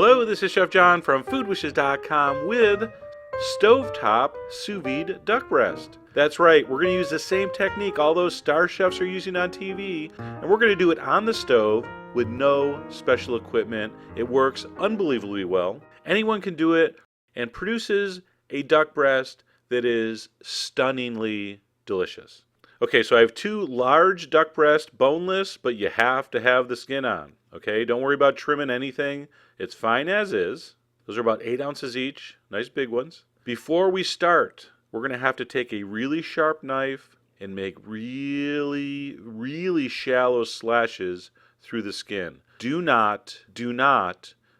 Hello, this is Chef John from Foodwishes.com with stovetop sous vide duck breast. That's right, we're going to use the same technique all those star chefs are using on TV, and we're going to do it on the stove with no special equipment. It works unbelievably well. Anyone can do it and produces a duck breast that is stunningly delicious. Okay, so I have two large duck breasts, boneless, but you have to have the skin on. Okay, don't worry about trimming anything. It's fine as is. Those are about 8 ounces each, nice big ones. Before we start, we're going to have to take a really sharp knife and make really shallow slashes through the skin. Do not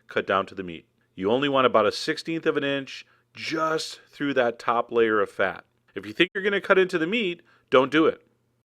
cut down to the meat. You only want about a 1/16 of an inch just through that top layer of fat. If you think you're going to cut into the meat, don't do it.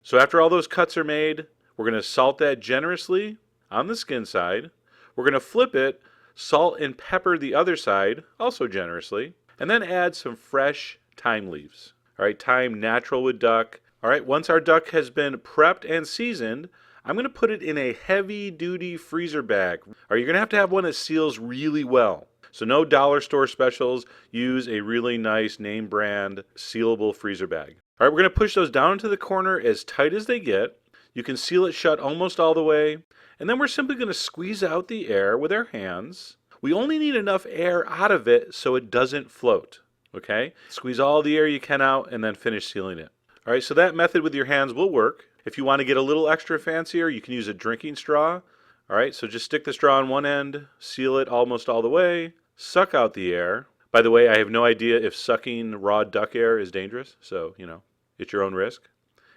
So after all those cuts are made, we're going to salt that generously on the skin side. We're going to flip it, salt and pepper the other side, also generously, and then add some fresh thyme leaves. All right, thyme natural with duck. All right, once our duck has been prepped and seasoned, I'm going to put it in a heavy-duty freezer bag. All right, you're going to have one that seals really well. So no dollar store specials. Use a really nice name brand sealable freezer bag. All right, we're going to push those down into the corner as tight as they get. You can seal it shut almost all the way. And then we're simply going to squeeze out the air with our hands. We only need enough air out of it so it doesn't float. Okay? Squeeze all the air you can out and then finish sealing it. All right, so that method with your hands will work. If you want to get a little extra fancier, you can use a drinking straw. All right, so just stick the straw on one end, seal it almost all the way, suck out the air. By the way, I have no idea if sucking raw duck air is dangerous, so, it's your own risk.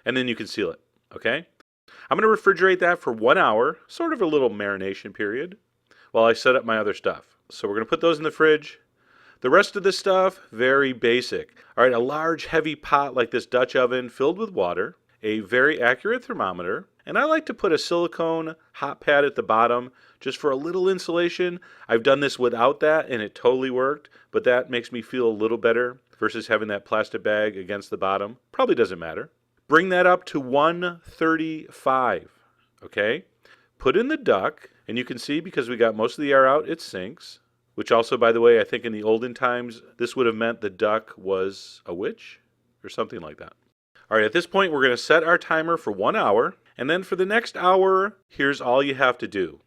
And then you can seal it, okay? I'm going to refrigerate that for 1 hour, sort of a little marination period, while I set up my other stuff. So we're going to put those in the fridge. The rest of this stuff, very basic. All right, a large heavy pot like this Dutch oven filled with water, a very accurate thermometer, and I like to put a silicone hot pad at the bottom just for a little insulation. I've done this without that and it totally worked, but that makes me feel a little better versus having that plastic bag against the bottom. Probably doesn't matter. Bring that up to 135, okay? Put in the duck, and you can see because we got most of the air out, it sinks, which also, by the way, I think in the olden times, this would have meant the duck was a witch or something like that. All right, at this point, we're going to set our timer for 1 hour, and then for the next hour, here's all you have to do.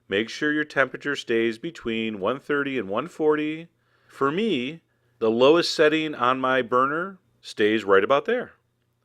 Make sure your temperature stays between 130 and 140. For me, the lowest setting on my burner stays right about there,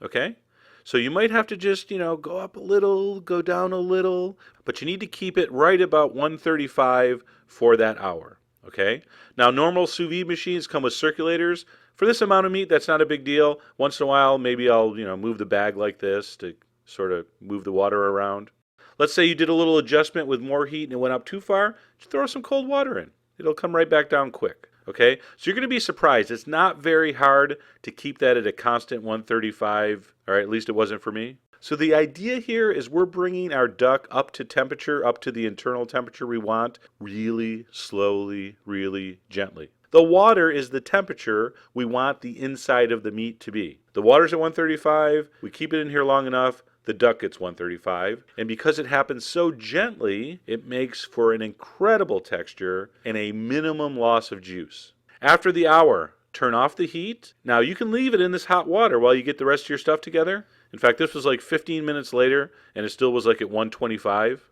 okay? So you might have to just, go up a little, go down a little, but you need to keep it right about 135 for that hour, okay? Now, normal sous vide machines come with circulators. For this amount of meat, that's not a big deal. Once in a while, maybe I'll, move the bag like this to sort of move the water around. Let's say you did a little adjustment with more heat and it went up too far, just throw some cold water in. It'll come right back down quick. Okay, so you're going to be surprised. It's not very hard to keep that at a constant 135, all right, at least it wasn't for me. So the idea here is we're bringing our duck up to temperature, up to the internal temperature we want, really slowly, really gently. The water is the temperature we want the inside of the meat to be. The water's at 135, we keep it in here long enough, the duck gets 135, and because it happens so gently, it makes for an incredible texture and a minimum loss of juice. After the hour, turn off the heat. Now you can leave it in this hot water while you get the rest of your stuff together. In fact, this was like 15 minutes later, and it still was like at 125.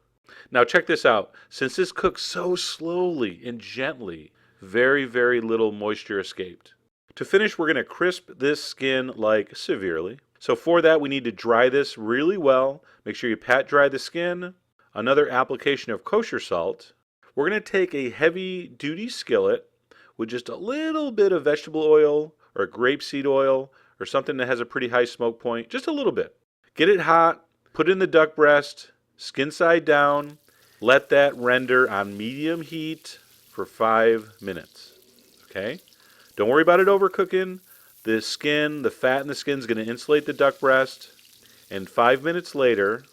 Now check this out. Since this cooks so slowly and gently, very little moisture escaped. To finish, we're going to crisp this skin like severely. So for that, we need to dry this really well. Make sure you pat dry the skin. Another application of kosher salt. We're going to take a heavy-duty skillet with just a little bit of vegetable oil or grapeseed oil or something that has a pretty high smoke point, just a little bit. Get it hot, put in the duck breast, skin side down, let that render on medium heat for 5 minutes, okay? Don't worry about it overcooking. The skin, the fat in the skin is going to insulate the duck breast. And 5 minutes later,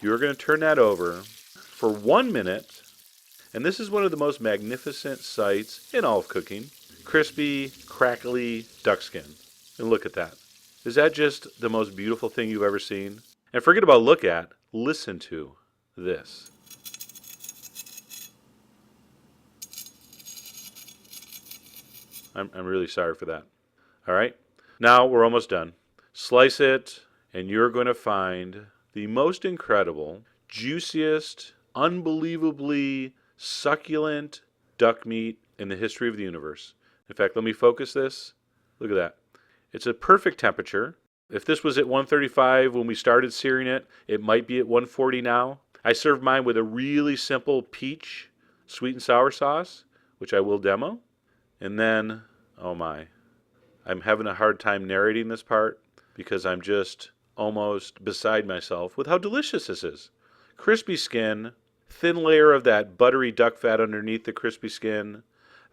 you're going to turn that over for 1 minute. And this is one of the most magnificent sights in all of cooking. Crispy, crackly duck skin. And look at that. Is that just the most beautiful thing you've ever seen? And forget about look at, listen to this. I'm really sorry for that. All right. Now we're almost done. Slice it, and you're going to find the most incredible, juiciest, unbelievably succulent duck meat in the history of the universe. In fact, let me focus this. Look at that. It's a perfect temperature. If this was at 135 when we started searing it, it might be at 140 now. I served mine with a really simple peach sweet and sour sauce, which I will demo. And then, oh my, I'm having a hard time narrating this part because I'm just almost beside myself with how delicious this is. Crispy skin, thin layer of that buttery duck fat underneath the crispy skin,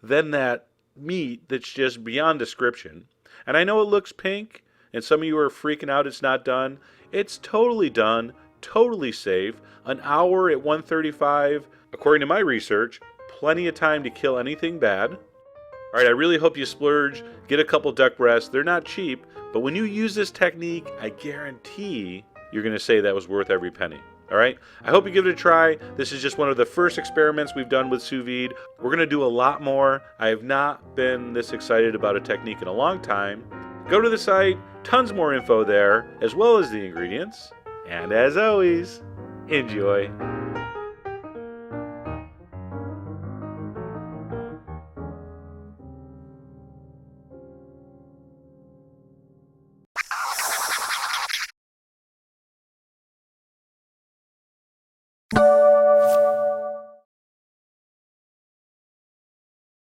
then that meat that's just beyond description. And I know it looks pink, and some of you are freaking out it's not done. It's totally done, totally safe. An hour at 135, according to my research, plenty of time to kill anything bad. All right, I really hope you splurge, get a couple duck breasts. They're not cheap, but when you use this technique, I guarantee you're going to say that was worth every penny. All right, I hope you give it a try. This is just one of the first experiments we've done with sous vide. We're going to do a lot more. I have not been this excited about a technique in a long time. Go to the site, tons more info there, as well as the ingredients. And as always, enjoy.